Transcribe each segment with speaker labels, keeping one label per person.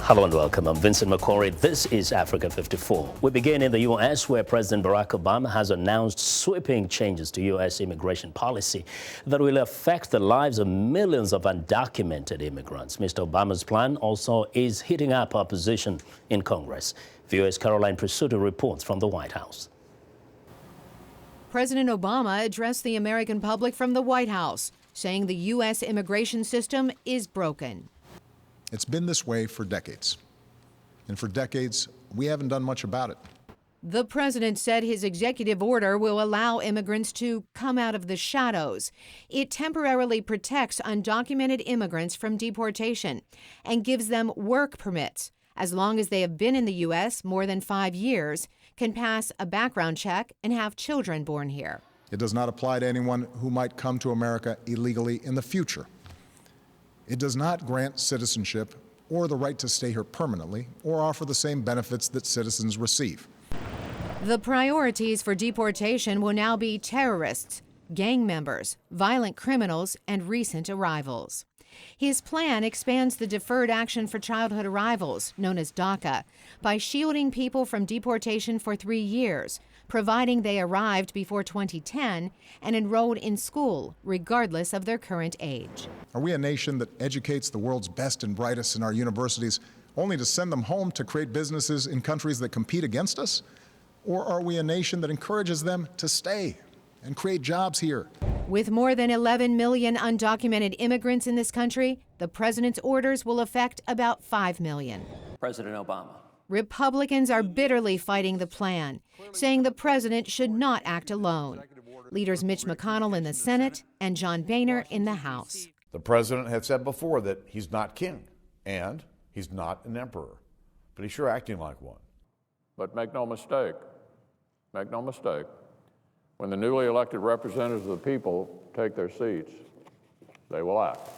Speaker 1: Hello and welcome. I'm Vincent McCory. This is Africa 54. We begin in the U.S., where President Barack Obama has announced sweeping changes to U.S. immigration policy that will affect the lives of millions of undocumented immigrants. Mr. Obama's plan also is heating up opposition in Congress. VOA's Carolyn Presutti reports from the White House.
Speaker 2: President Obama addressed the American public from the White House, saying the U.S. immigration system is broken.
Speaker 3: It's been this way for decades. And for decades, we haven't done much about it.
Speaker 2: The president said his executive order will allow immigrants to come out of the shadows. It temporarily protects undocumented immigrants from deportation and gives them work permits as long as they have been in the U.S. more than 5 years, can pass a background check, and have children born here.
Speaker 3: It does not apply to anyone who might come to America illegally in the future. It does not grant citizenship or the right to stay here permanently or offer the same benefits that citizens receive.
Speaker 2: The priorities for deportation will now be terrorists, gang members, violent criminals, and recent arrivals. His plan expands the Deferred Action for Childhood Arrivals, known as DACA, by shielding people from deportation for 3 years, providing they arrived before 2010 and enrolled in school, regardless of their current age.
Speaker 3: Are we a nation that educates the world's best and brightest in our universities only to send them home to create businesses in countries that compete against us? Or are we a nation that encourages them to stay and create jobs here?
Speaker 2: With more than 11 million undocumented immigrants in this country, the president's orders will affect about 5 million.
Speaker 4: President Obama.
Speaker 2: Republicans are bitterly fighting the plan, saying the president should not act alone. Leaders Mitch McConnell in the Senate and John Boehner in the House.
Speaker 5: The president had said before that he's not king and he's not an emperor, but he's sure acting like one.
Speaker 6: But make no mistake, when the newly elected representatives of the people take their seats, they will act.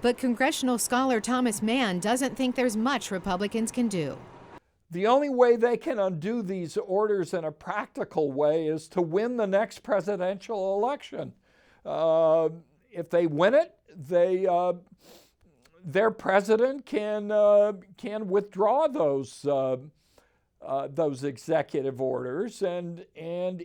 Speaker 2: But congressional scholar Thomas Mann doesn't think there's much Republicans can do.
Speaker 7: The only way they can undo these orders in a practical way is to win the next presidential election. If they win it, their president can withdraw those executive orders, and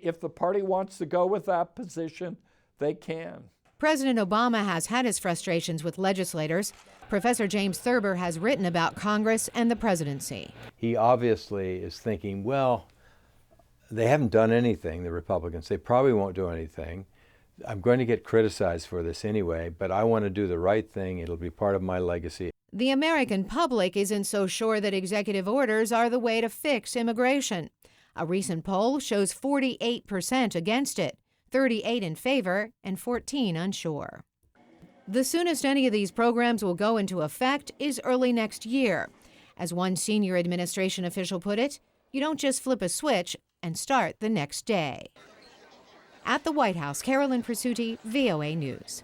Speaker 7: if the party wants to go with that position, they can.
Speaker 2: President Obama has had his frustrations with legislators. Professor James Thurber has written about Congress and the presidency.
Speaker 8: He obviously is thinking, well, they haven't done anything, the Republicans. They probably won't do anything. I'm going to get criticized for this anyway, but I want to do the right thing. It'll be part of my legacy.
Speaker 2: The American public isn't so sure that executive orders are the way to fix immigration. A recent poll shows 48% against it, 38% in favor, and 14% unsure. The soonest any of these programs will go into effect is early next year. As one senior administration official put it, you don't just flip a switch and start the next day. At the White House, Carolyn Presutti, VOA News.